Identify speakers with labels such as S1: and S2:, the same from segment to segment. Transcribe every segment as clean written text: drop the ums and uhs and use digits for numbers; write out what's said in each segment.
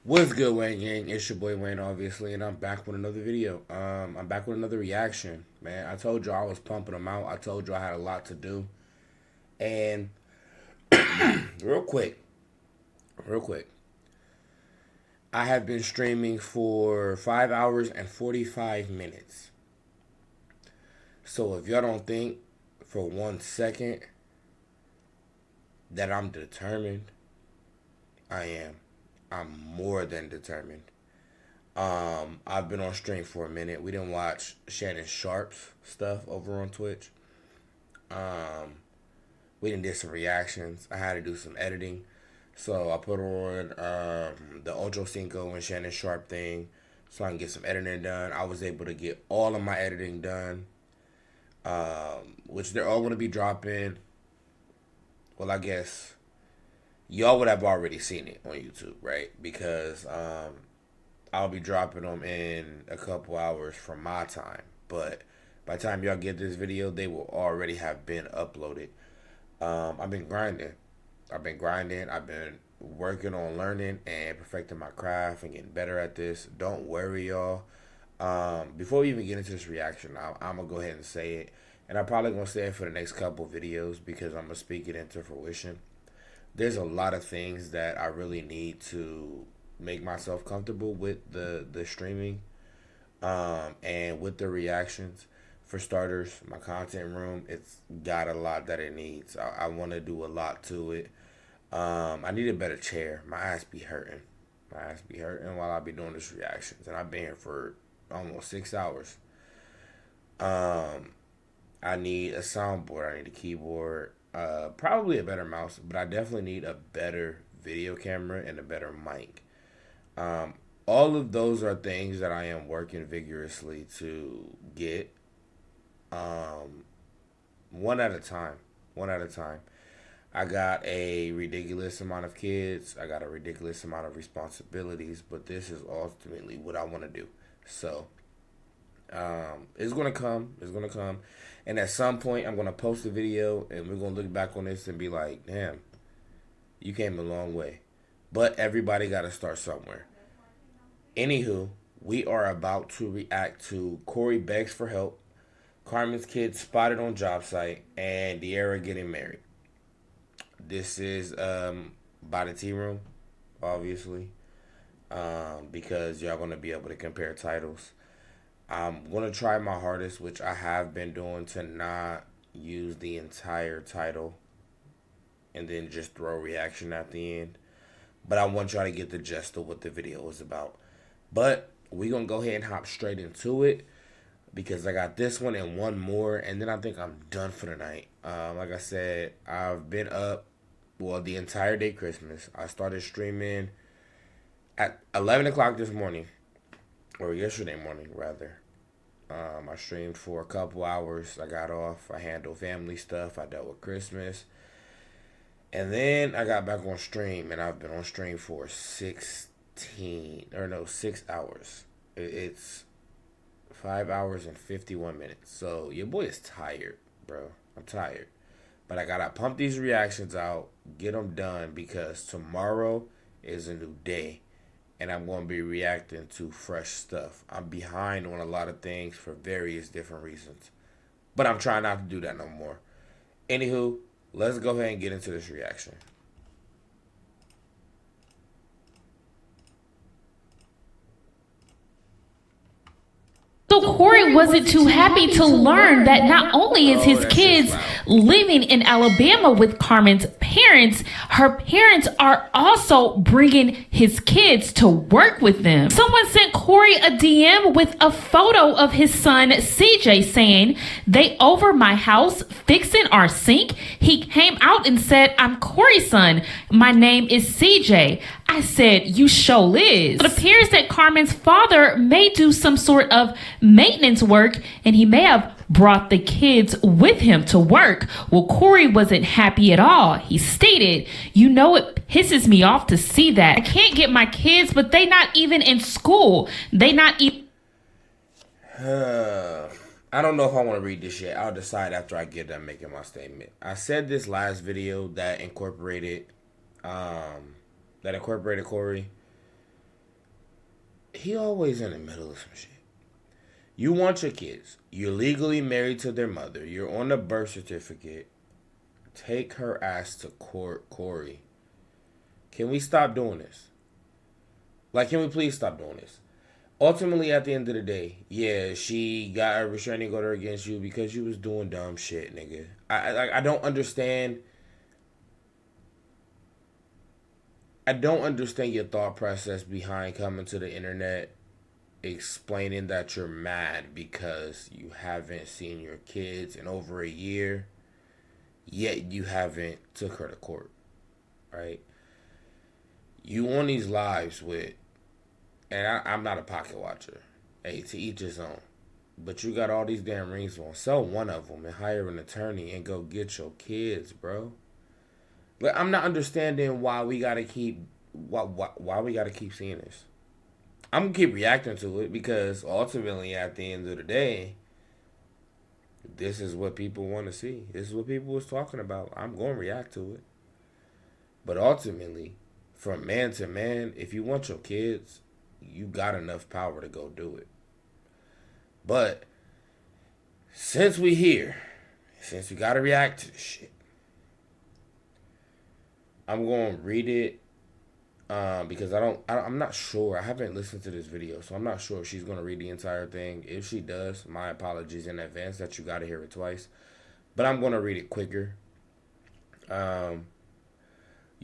S1: What's good, Wayne Gang? It's your boy Wayne, obviously, and I'm back with another video. I'm back with another reaction, man. I told you I was pumping them out. I told you I had a lot to do, and real quick, real quick, I have been streaming for 5 hours and 45 minutes. So if y'all don't think for 1 second that I'm determined, I am. I'm more than determined. I've been on stream for a minute. We didn't watch Shannon Sharp's stuff over on Twitch. Um, we didn't did some reactions. I had to do some editing, so I put on the Ocho Cinco and Shannon Sharp thing, so I can get some editing done. I was able to get all of my editing done, which they're all going to be dropping. Well, I guess y'all would have already seen it on YouTube, right? Because I'll be dropping them in a couple hours from my time. But by the time y'all get this video, they will already have been uploaded. I've been grinding. I've been working on learning and perfecting my craft and getting better at this. Don't worry, y'all. Before we even get into this reaction, I'm going to go ahead and say it. And I'm probably going to say it for the next couple videos because I'm going to speak it into fruition. There's a lot of things that I really need to make myself comfortable with the streaming and with the reactions. For starters, my content room, it's got a lot that it needs. I want to do a lot to it. I need a better chair. My ass be hurting. My ass be hurting while I be doing this reactions, and I've been here for almost 6 hours. Um, I need a soundboard. I need a keyboard. Probably a better mouse, but I definitely need a better video camera and a better mic. Um, all of those are things that I am working vigorously to get. Um, one at a time. One at a time. I got a ridiculous amount of kids. I got a ridiculous amount of responsibilities, but this is ultimately what I want to do. So, it's gonna come. It's gonna come, and at some point, I'm gonna post a video, and we're gonna look back on this and be like, "Damn, you came a long way." But everybody got to start somewhere. Anywho, we are about to react to Corey begs for help, Carmen's kid spotted on Jobsite, and De'Ara getting married. This is by the tea room, obviously, because y'all gonna be able to compare titles. I'm gonna try my hardest, which I have been doing, to not use the entire title and then just throw a reaction at the end. But I want y'all to get the gist of what the video is about. But we gonna go ahead and hop straight into it because I got this one and one more, and then I think I'm done for the night. Like I said, I've been up, well, the entire day Christmas. I started streaming at 11 o'clock this morning, or yesterday morning, rather. I streamed for a couple hours. I got off. I handled family stuff. I dealt with Christmas. And then I got back on stream, and I've been on stream for 6 hours. It's 5 hours and 51 minutes. So your boy is tired, bro. I'm tired. But I gotta pump these reactions out, get them done, because tomorrow is a new day. And I'm going to be reacting to fresh stuff. I'm behind on a lot of things for various different reasons. But I'm trying not to do that no more. Anywho, let's go ahead and get into this reaction.
S2: So Corey wasn't too happy to learn that not only is his kids living in Alabama with Carmen's parents, her parents are also bringing his kids to work with them. Someone sent Corey a DM with a photo of his son CJ saying, "They over my house fixing our sink." He came out and said, "I'm Corey's son. My name is CJ." I said, "You show is." It appears that Carmen's father may do some sort of maintenance work, and he may have brought the kids with him to work. Well, Corey wasn't happy at all. He stated, "You know, it pisses me off to see that. I can't get my kids, but they not even in school. They not even..."
S1: I don't know if I want to read this yet. I'll decide after I get done making my statement. I said this last video that incorporated Corey. he always in the middle of some shit. You want your kids. You're legally married to their mother. You're on the birth certificate. Take her ass to court, Corey. Can we stop doing this? Like, can we please stop doing this? Ultimately, at the end of the day, yeah, she got a restraining order against you because you was doing dumb shit, nigga. I don't understand. I don't understand your thought process behind coming to the internet explaining that you're mad because you haven't seen your kids in over a year, yet you haven't took her to court, right? You on these lives with, and I'm not a pocket watcher. Hey, to each his own. But you got all these damn rings on. Sell one of them and hire an attorney and go get your kids, bro. Like, I'm not understanding why we gotta keep why we gotta keep seeing this. I'm gonna keep reacting to it because ultimately, at the end of the day, this is what people want to see. This is what people was talking about. I'm gonna react to it. But ultimately, from man to man, if you want your kids, you got enough power to go do it. But since we here, since we gotta react to this shit, I'm gonna read it because I'm not sure. I haven't listened to this video, so I'm not sure if she's gonna read the entire thing. If she does, my apologies in advance that you gotta hear it twice. But I'm gonna read it quicker. You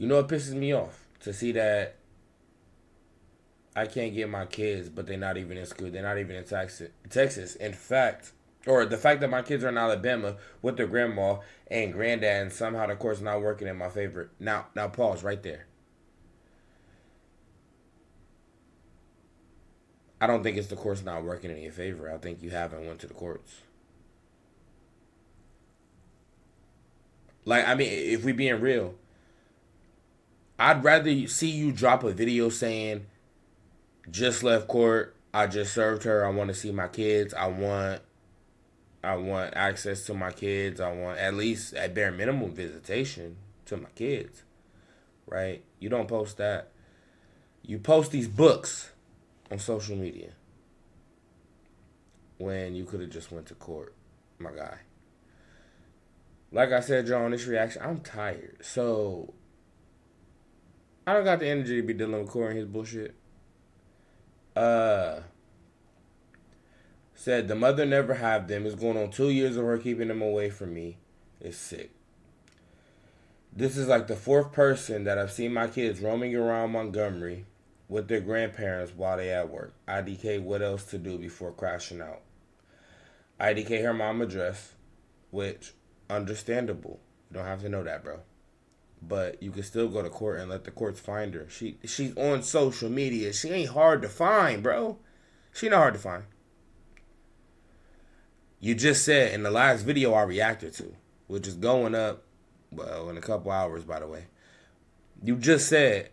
S1: know, it pisses me off to see that I can't get my kids, but they're not even in school. They're not even in Texas. In fact, or the fact that my kids are in Alabama with their grandma and granddad, and somehow the court's not working in my favor. Now pause right there. I don't think it's the court's not working in your favor. I think you haven't went to the courts. Like, I mean, if we being real, I'd rather see you drop a video saying, just left court, I just served her, I want to see my kids, I want access to my kids, I want at least at bare minimum visitation to my kids, right? You don't post that. You post these books on social media when you could have just went to court, my guy. Like I said, Joe, on this reaction, I'm tired. So I don't got the energy to be dealing with Corey and his bullshit. Said the mother never had them. It's going on 2 years of her keeping them away from me. It's sick. This is like the fourth person that I've seen my kids roaming around Montgomery with their grandparents while they at work. IDK what else to do before crashing out. IDK her mom address, which understandable. You don't have to know that, bro. But you can still go to court and let the courts find her. She's on social media. She ain't hard to find, bro. She not hard to find. You just said in the last video I reacted to, which is going up, well, in a couple hours, by the way. You just said,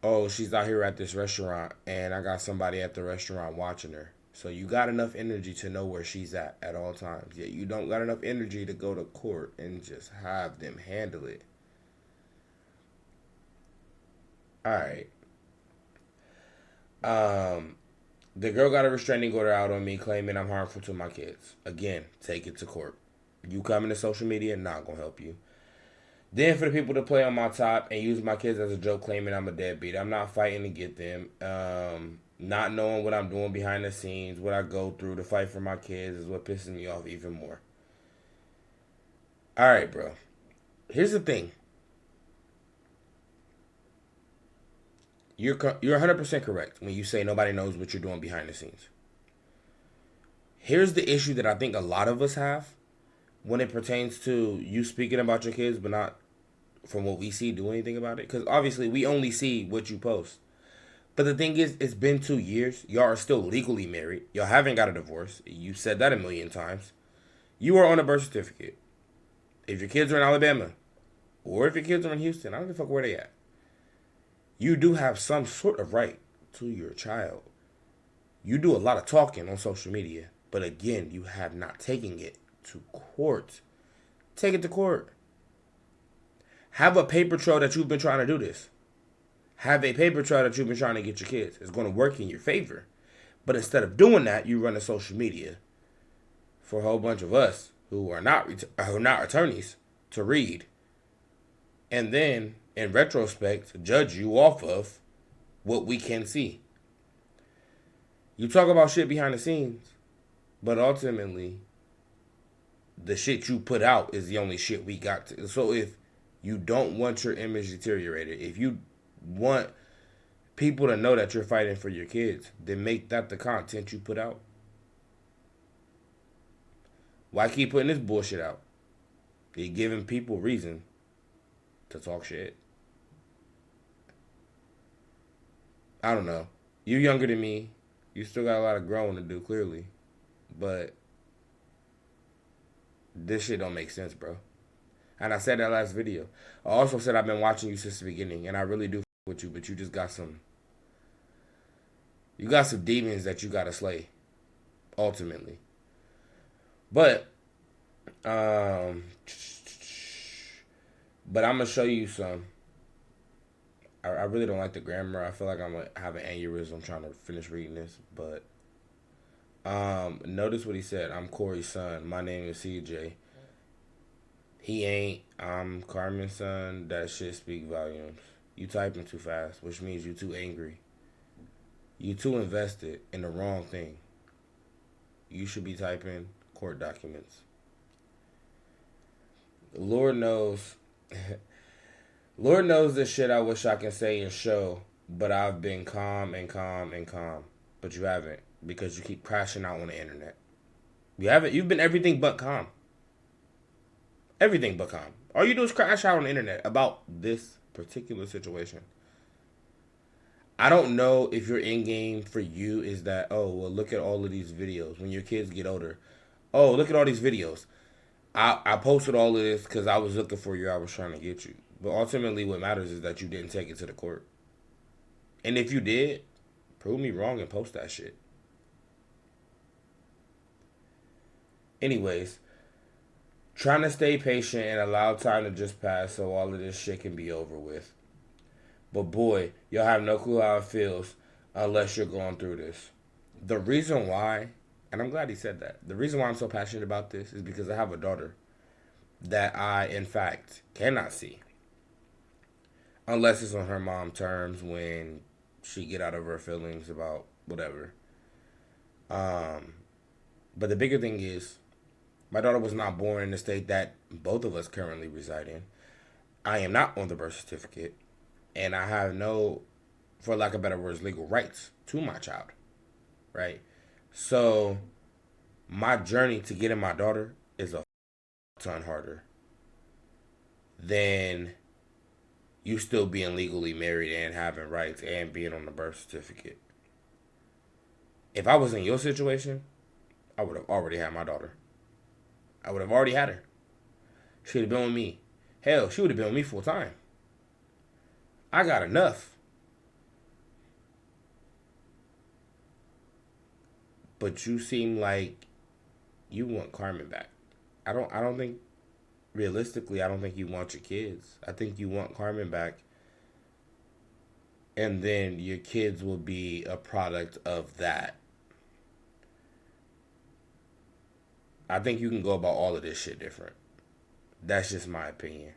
S1: oh, she's out here at this restaurant, and I got somebody at the restaurant watching her. So you got enough energy to know where she's at all times. Yet you don't got enough energy to go to court and just have them handle it. Alright. The girl got a restraining order out on me claiming I'm harmful to my kids. Again, take it to court. You coming to social media, not gonna help you. Then for the people to play on my top and use my kids as a joke claiming I'm a deadbeat. I'm not fighting to get them. Not knowing what I'm doing behind the scenes, what I go through to fight for my kids is what pisses me off even more. Alright, bro. Here's the thing. You're 100% correct when you say nobody knows what you're doing behind the scenes. Here's the issue that I think a lot of us have when it pertains to you speaking about your kids, but not from what we see do anything about it. Because obviously we only see what you post. But the thing is, it's been 2 years. Y'all are still legally married. Y'all haven't got a divorce. You said that a million times. You are on a birth certificate. If your kids are in Alabama, or if your kids are in Houston, I don't give a fuck where they at. You do have some sort of right to your child. You do a lot of talking on social media. But again, you have not taken it to court. Take it to court. Have a paper trail that you've been trying to do this. have a paper trail that you've been trying to get your kids. It's going to work in your favor. But instead of doing that, you run a social media for a whole bunch of us who are not attorneys to read. And then, in retrospect, judge you off of what we can see. You talk about shit behind the scenes, but ultimately, the shit you put out is the only shit we got to. So if you don't want your image deteriorated, if you want people to know that you're fighting for your kids, then make that the content you put out. Why keep putting this bullshit out? You're giving people reason to talk shit. I don't know. You're younger than me. You still got a lot of growing to do, clearly. But this shit don't make sense, bro. And I said that last video. I also said I've been watching you since the beginning, and I really do with you, but you just got some... You got some demons that you gotta slay, ultimately. But I'm gonna show you some. I really don't like the grammar. I feel like I'm gonna have an aneurysm trying to finish reading this. But notice what he said. I'm Corey's son. My name is CJ. He ain't. I'm Carmen's son. That shit speak volumes. You typing too fast, which means you too angry. You too invested in the wrong thing. You should be typing court documents. Lord knows. Lord knows this shit I wish I can say and show, but I've been calm and calm and calm. But you haven't, because you keep crashing out on the internet. You haven't. You've been everything but calm. Everything but calm. All you do is crash out on the internet about this particular situation. I don't know if your end game for you is that, oh, well, look at all of these videos when your kids get older. Oh, look at all these videos. I posted all of this because I was looking for you. I was trying to get you. But ultimately what matters is that you didn't take it to the court. And if you did, prove me wrong and post that shit. Anyways, trying to stay patient and allow time to just pass so all of this shit can be over with. But boy, y'all have no clue how it feels unless you're going through this. The reason why, and I'm glad he said that, the reason why I'm so passionate about this is because I have a daughter that I, in fact, cannot see. Unless it's on her mom's terms when she get out of her feelings about whatever. But the bigger thing is, my daughter was not born in the state that both of us currently reside in. I am not on the birth certificate. And I have no, for lack of better words, legal rights to my child. Right? So, my journey to getting my daughter is a ton harder than you still being legally married and having rights and being on the birth certificate. If I was in your situation, I would have already had my daughter. I would have already had her. She would have been with me. Hell, she would have been with me full time. I got enough. But you seem like you want Carmen back. I don't think, realistically, I don't think you want your kids. I think you want Carmen back. And then your kids will be a product of that. I think you can go about all of this shit different. That's just my opinion.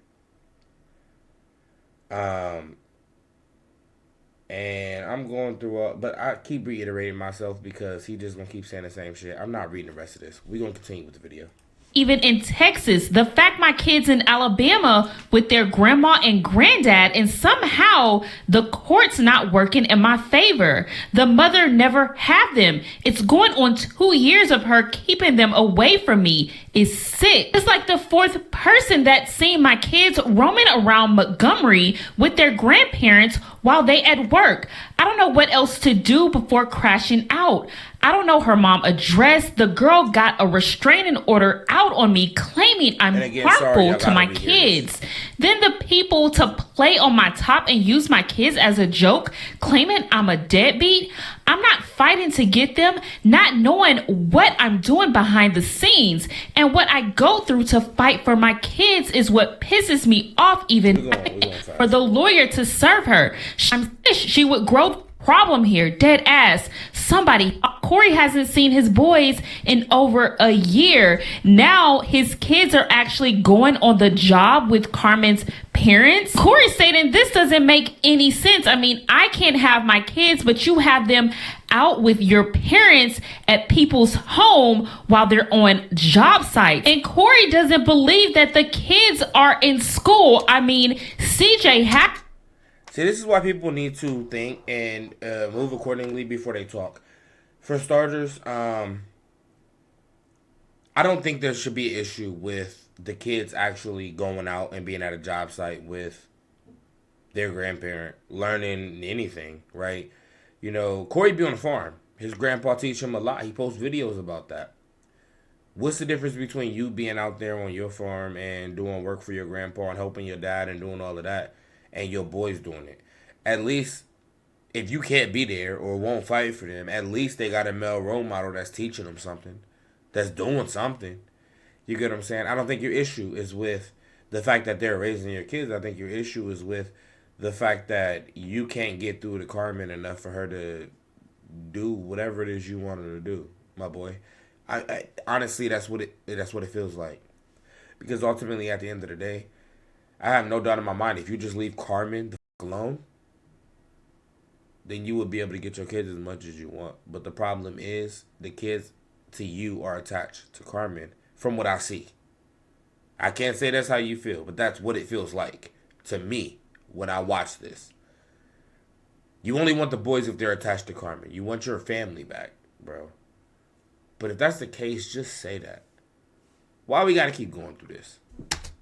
S1: And I'm going through but I keep reiterating myself because he just gonna keep saying the same shit. I'm not reading the rest of this. We're gonna continue with the video.
S2: Even in Texas, the fact my kids in Alabama with their grandma and granddad, and somehow the court's not working in my favor. The mother never had them. It's going on 2 years of her keeping them away from me. Is sick. It's like the fourth person that's seen my kids roaming around Montgomery with their grandparents while they at work. I don't know what else to do before crashing out. I don't know her mom address. The girl got a restraining order out on me claiming I'm harmful to my kids. Then the people to play on my top and use my kids as a joke, claiming I'm a deadbeat. I'm not fighting to get them, not knowing what I'm doing behind the scenes. And what I go through to fight for my kids is what pisses me off even for the lawyer to serve her. She would grow problem here, dead ass. Somebody, Corey hasn't seen his boys in over a year. Now his kids are actually going on the job with Carmen's parents. Corey's saying this doesn't make any sense. I mean, I can't have my kids, but you have them out with your parents at people's home while they're on job sites. And Corey doesn't believe that the kids are in school. I mean, CJ
S1: See, this is why people need to think and move accordingly before they talk. For starters, I don't think there should be an issue with the kids actually going out and being at a job site with their grandparent, learning anything, right? You know, Corey be on the farm. His grandpa teach him a lot. He posts videos about that. What's the difference between you being out there on your farm and doing work for your grandpa and helping your dad and doing all of that, and your boys doing it? At least, if you can't be there or won't fight for them, at least they got a male role model that's teaching them something, that's doing something. You get what I'm saying? I don't think your issue is with the fact that they're raising your kids. I think your issue is with the fact that you can't get through to Carmen enough for her to do whatever it is you want her to do, my boy. I honestly, that's what it feels like. Because ultimately, at the end of the day, I have no doubt in my mind, if you just leave Carmen the alone, then you would be able to get your kids as much as you want. But the problem is, the kids to you are attached to Carmen, from what I see. I can't say that's how you feel, but that's what it feels like to me when I watch this. You only want the boys if they're attached to Carmen. You want your family back, bro. But if that's the case, just say that. Why we gotta keep going through this?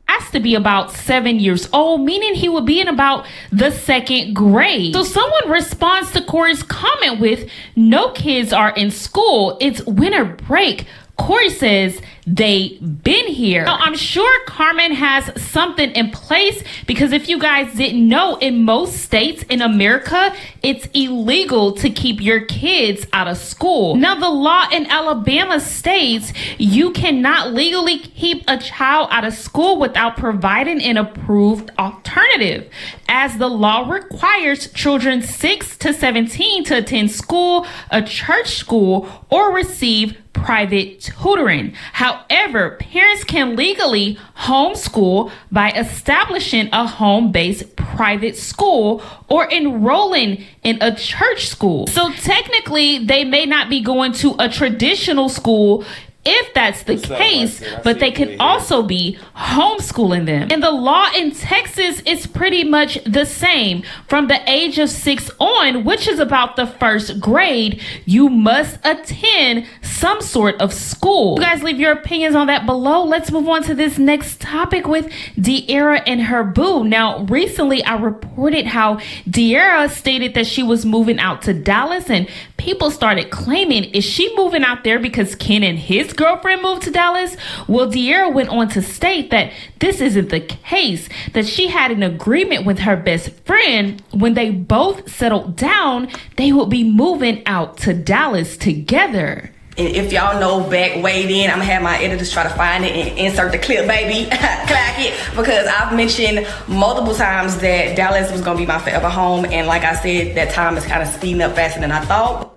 S2: Has to be about 7 years old, meaning he would be in about the second grade. So someone responds to Corey's comment with, no kids are in school. It's winter break. Corey says they been here. Now, I'm sure Carmen has something in place, because if you guys didn't know, in most states in America, it's illegal to keep your kids out of school. Now, the law in Alabama states you cannot legally keep a child out of school without providing an approved alternative, as the law requires children 6 to 17 to attend school, a church school, or receive private tutoring. However, parents can legally homeschool by establishing a home-based private school or enrolling in a church school. So technically, they may not be going to a traditional school if that's the case, but they could also be homeschooling them. And the law in Texas is pretty much the same. From the age of 6 on, which is about the first grade, you must attend some sort of school. You guys leave your opinions on that below. Let's move on to this next topic with De'Ara and her boo. Now, recently I reported how De'Ara stated that she was moving out to Dallas, and people started claiming, is she moving out there because Ken and his girlfriend moved to Dallas? Well, De'Ara went on to state that this isn't the case, that she had an agreement with her best friend when they both settled down, they would be moving out to Dallas together.
S3: And if y'all know back way then, I'm gonna have my editors try to find it and insert the clip, baby. Clack it. Because I've mentioned multiple times that Dallas was gonna be my forever home, and like I said, that time is kind of speeding up faster than I thought.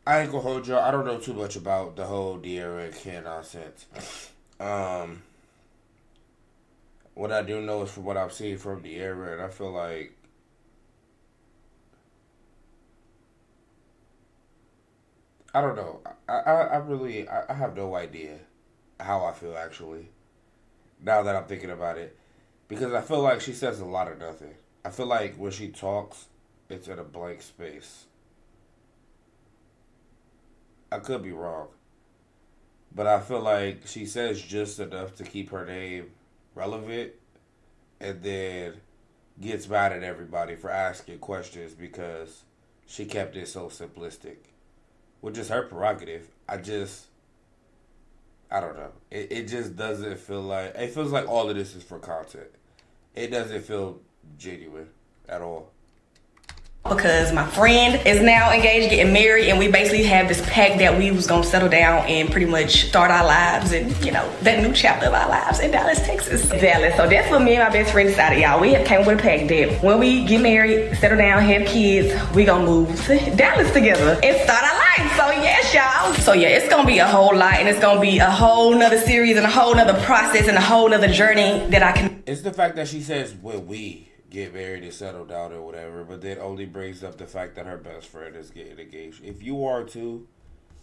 S1: I ain't gonna hold y'all. I don't know too much about the whole De'Ara and Ken nonsense. What I do know is from what I've seen from De'Ara, and I feel like I don't know. I really have no idea how I feel actually. Now that I'm thinking about it, because I feel like she says a lot of nothing. I feel like when she talks, it's in a blank space. I could be wrong, but I feel like she says just enough to keep her name relevant, and then gets mad at everybody for asking questions because she kept it so simplistic, which is her prerogative. I don't know. It just doesn't feel like, it feels like all of this is for content. It doesn't feel genuine at all.
S3: because my friend is now engaged, getting married, and we basically have this pact that we was gonna settle down and pretty much start our lives and, you know, that new chapter of our lives in Dallas, Texas. Dallas. So that's what me and my best friend decided, y'all. We came with a pact that when we get married, settle down, have kids, we gonna move to Dallas together and start our life. So yes, y'all. So yeah, it's gonna be a whole lot, and it's gonna be a whole nother series and a whole nother process and a whole nother journey that I can.
S1: It's the fact that she says, well, we get married and settled down or whatever, but then only brings up the fact that her best friend is getting engaged. If you are too,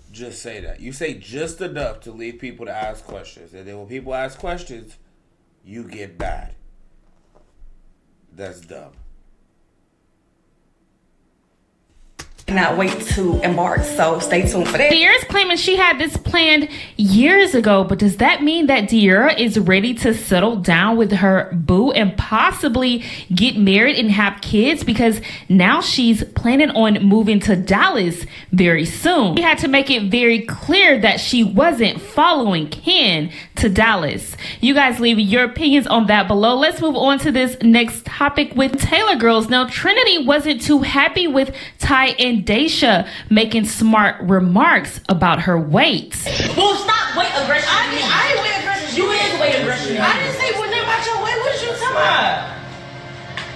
S1: just say that. You say just enough to leave people to ask questions, and then when people ask questions, you get bad. That's dumb.
S3: Cannot wait to embark, so stay tuned for that.
S2: De'Ara's claiming she had this planned years ago, but does that mean that De'Ara is ready to settle down with her boo and possibly get married and have kids? Because now she's planning on moving to Dallas very soon. She had to make it very clear that she wasn't following Ken to Dallas. You guys leave your opinions on that below. Let's move on to this next topic with Taylor girls. Now, Trinity wasn't too happy with Ty and Daisha making smart remarks about her weight.
S4: Well, stop weight aggression. I ain't weight aggression. You is weight aggression. I didn't say nothing about your weight. What you talking about?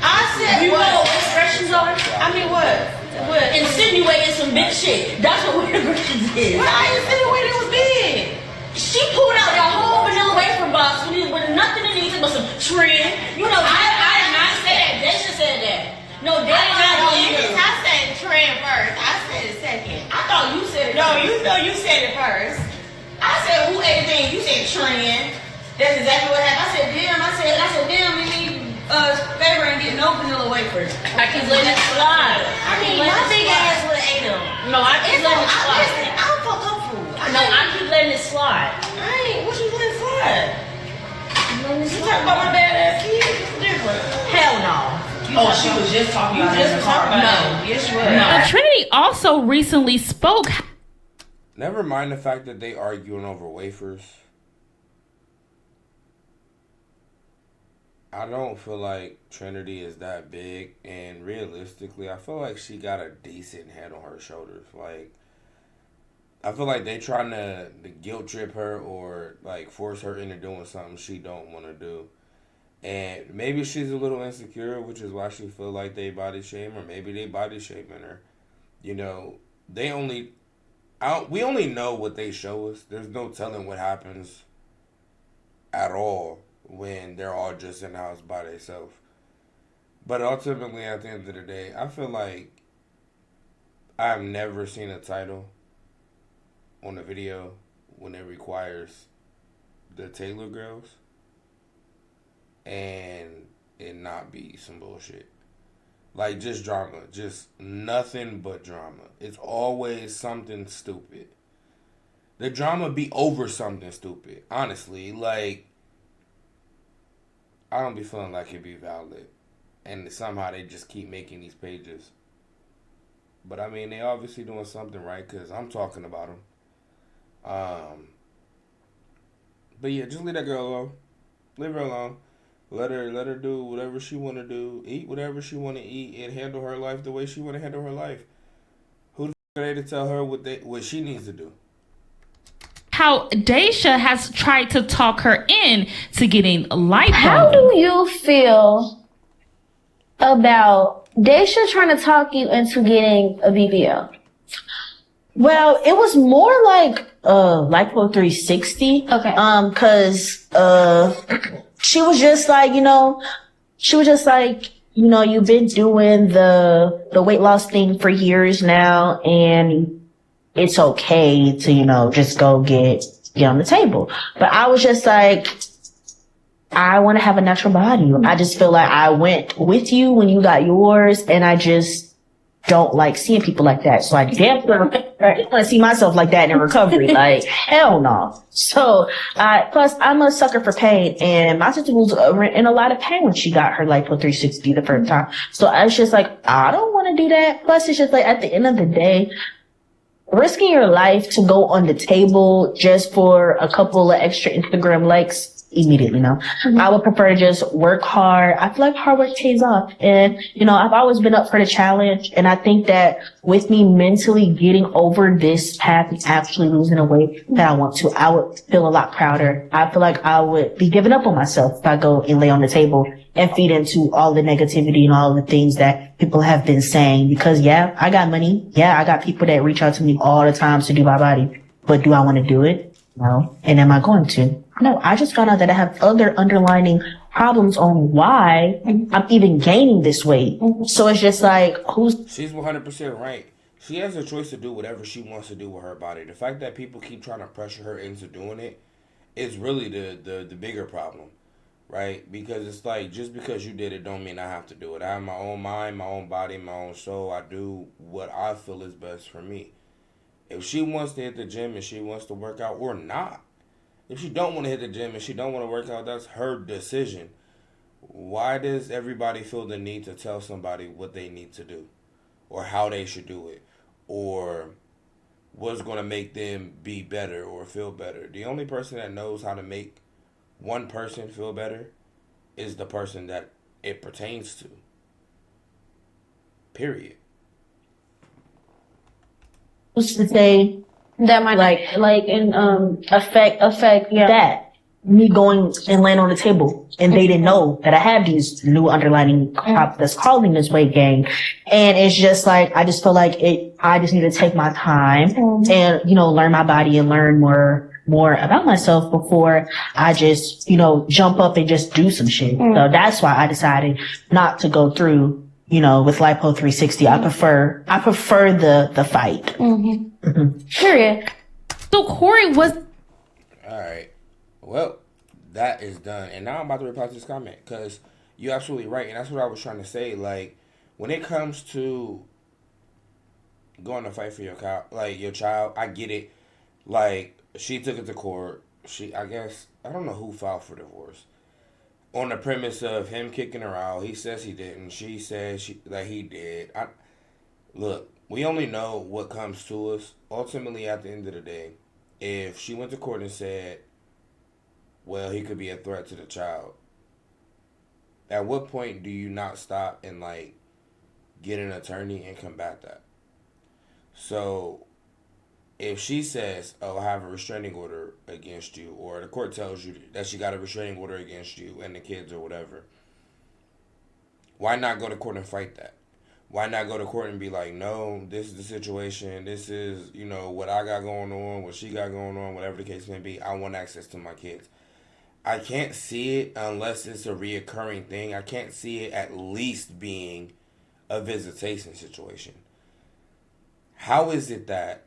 S4: I said you know what expressions are? I mean what? What? Insinuating some big shit. That's what weight aggression is. Well, I insinuated it was big. She pulled out the whole vanilla wafer box with nothing in it but some trend. You know, I did not say that. Daisha said that. No, Daisha didn't.
S5: I said trend first. I said it second.
S4: I thought you said it.
S5: No, you know you said it first.
S4: I said who ate anything? You said trend. That's exactly what happened. I said damn, we need favor and get no vanilla wafers. I keep letting it slide.
S5: I mean, my big ass would have ate them.
S4: No, I keep letting it slide.
S5: Listen, I'll fuck up food.
S4: No, I keep letting it slide.
S5: I ain't. What you letting slide?
S4: You talking about my badass kids? It's different. Hell no. Oh, she was just talking about it. No, yes, she was.
S2: Now, Trinity also recently spoke.
S1: Never mind the fact that they arguing over wafers. I don't feel like Trinity is that big, and realistically, I feel like she got a decent head on her shoulders. Like, I feel like they trying to guilt trip her or like force her into doing something she don't want to do. And maybe she's a little insecure, which is why she feel like they body shame, or maybe they body shaming her. You know, we only know what they show us. There's no telling what happens at all when they're all just in the house by themselves. But ultimately, at the end of the day, I feel like I've never seen a title on a video when it requires the Taylor girls and it not be some bullshit. Like, just drama. Just nothing but drama. It's always something stupid. The drama be over something stupid. Honestly, like, I don't be feeling like it be valid. And somehow they just keep making these pages. But, I mean, they obviously doing something right because I'm talking about them. But, yeah, just leave that girl alone. Leave her alone. Let her do whatever she want to do, eat whatever she want to eat, and handle her life the way she want to handle her life. Who the f*** are they to tell her what she needs to do?
S2: How Daisha has tried to talk her in to getting lipo.
S6: How do you feel about Daisha trying to talk you into getting a BBL? Well, it was more like lipo 360.
S2: Okay.
S6: Cause she was just like, you've been doing the weight loss thing for years now, and it's okay to, just go get on the table. But I was just like, I want to have a natural body. I just feel like I went with you when you got yours, and I just don't like seeing people like that. So I definitely want to see myself like that in recovery. Like, hell no. So, plus I'm a sucker for pain, and my sister was in a lot of pain when she got her lipo 360 the first time. So I was just like, I don't want to do that. Plus it's just like, at the end of the day, risking your life to go on the table just for a couple of extra Instagram likes, immediately, no. I would prefer to just work hard. I feel like hard work pays off. And, I've always been up for the challenge. And I think that with me mentally getting over this path and actually losing the weight that I want to, I would feel a lot prouder. I feel like I would be giving up on myself if I go and lay on the table and feed into all the negativity and all the things that people have been saying. Because yeah, I got money. Yeah, I got people that reach out to me all the time to do my body. But do I want to do it? No. And am I going to? No. I just found out that I have other underlining problems on why I'm even gaining this weight. So it's just like,
S1: She's 100% right. She has a choice to do whatever she wants to do with her body. The fact that people keep trying to pressure her into doing it is really the bigger problem, right? Because it's like, just because you did it don't mean I have to do it. I have my own mind, my own body, my own soul. I do what I feel is best for me. If she wants to hit the gym and she wants to work out or not, if she don't want to hit the gym and she don't want to work out, that's her decision. Why does everybody feel the need to tell somebody what they need to do or how they should do it or what's going to make them be better or feel better? The only person that knows how to make one person feel better is the person that it pertains to. Period.
S6: to say
S2: That might
S6: affect that me going and laying on the table and they didn't know that I have these new underlining crop that's causing this weight gain. And it's just like, I just feel like I just need to take my time and, learn my body and learn more about myself before I just, jump up and just do some shit. So that's why I decided not to go through, with Lipo 360. I prefer the fight.
S2: Period. So Corey was.
S1: All right. Well, that is done. And now I'm about to reply to this comment because you're absolutely right. And that's what I was trying to say. Like, when it comes to going to fight for your child, I get it. Like, she took it to court. I don't know who filed for divorce. On the premise of him kicking her out. He says he didn't. She says that he did. Look, we only know what comes to us. Ultimately, at the end of the day, if she went to court and said, well, he could be a threat to the child, at what point do you not stop and, get an attorney and combat that? So, if she says, oh, I have a restraining order against you, or the court tells you that she got a restraining order against you and the kids or whatever, why not go to court and fight that? Why not go to court and be like, no, this is the situation. This is, what I got going on, what she got going on, whatever the case may be. I want access to my kids. I can't see it unless it's a reoccurring thing. I can't see it at least being a visitation situation. How is it that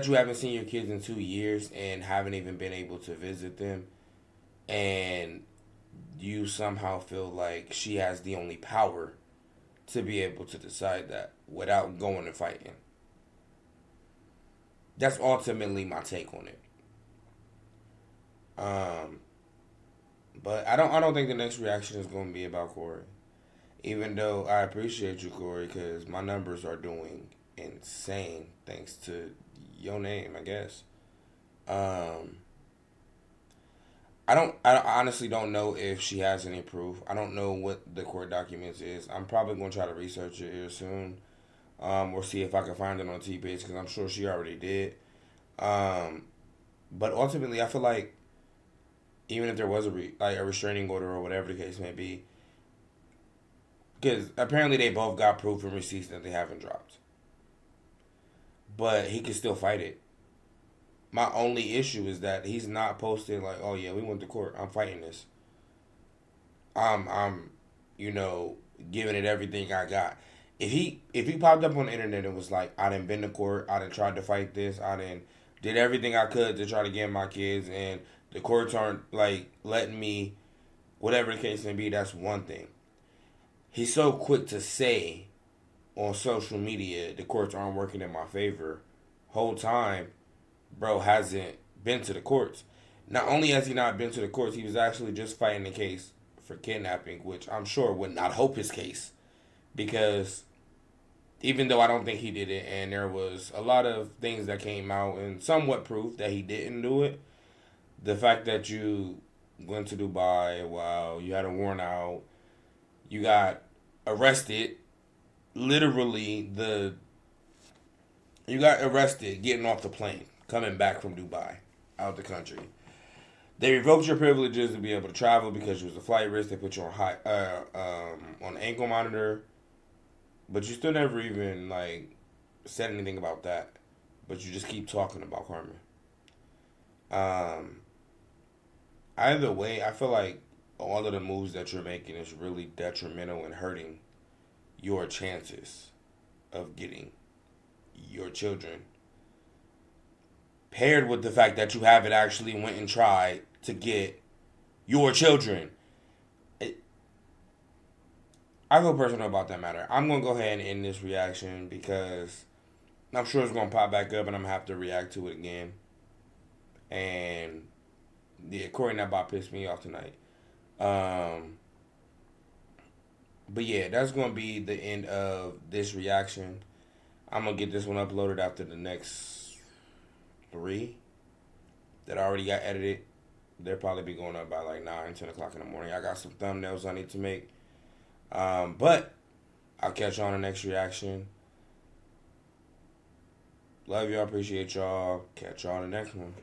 S1: you haven't seen your kids in 2 years and haven't even been able to visit them, and you somehow feel like she has the only power to be able to decide that without going and fighting? That's ultimately my take on it. But I don't think the next reaction is going to be about Corey. Even though I appreciate you, Corey, because my numbers are doing insane thanks to your name, I guess. I honestly don't know if she has any proof. I don't know what the court documents is. I'm probably going to try to research it here soon, or see if I can find it on T-Page, because I'm sure she already did. But ultimately, I feel like even if there was a restraining order or whatever the case may be, because apparently they both got proof and receipts that they haven't dropped, but he can still fight it. My only issue is that he's not posting like, oh yeah, we went to court, I'm fighting this. I'm giving it everything I got. If he popped up on the internet and was like, I done been to court, I done tried to fight this, I done did everything I could to try to get my kids, and the courts aren't letting me, whatever the case may be, that's one thing. He's so quick to say on social media the courts aren't working in my favor. Whole time, bro hasn't been to the courts. Not only has he not been to the courts, he was actually just fighting the case for kidnapping, which I'm sure would not help his case, because even though I don't think he did it, and there was a lot of things that came out and somewhat proof that he didn't do it. The fact that you went to Dubai while you had a warrant out, you got arrested. Literally, you got arrested getting off the plane, coming back from Dubai, out the country. They revoked your privileges to be able to travel because you was a flight risk. They put you on ankle monitor, but you still never even like said anything about that. But you just keep talking about Carmen. Either way, I feel like all of the moves that you're making is really detrimental and hurting your chances of getting your children. Paired with the fact that you haven't actually went and tried to get your children. I feel personal about that matter. I'm going to go ahead and end this reaction because I'm sure it's going to pop back up and I'm going to have to react to it again. And yeah, Corey and that bot pissed me off tonight. But yeah, that's going to be the end of this reaction. I'm going to get this one uploaded after the next 3 that already got edited. They'll probably be going up by like 9, 10 o'clock in the morning. I got some thumbnails I need to make. But I'll catch y'all on the next reaction. Love y'all. Appreciate y'all. Catch y'all on the next one.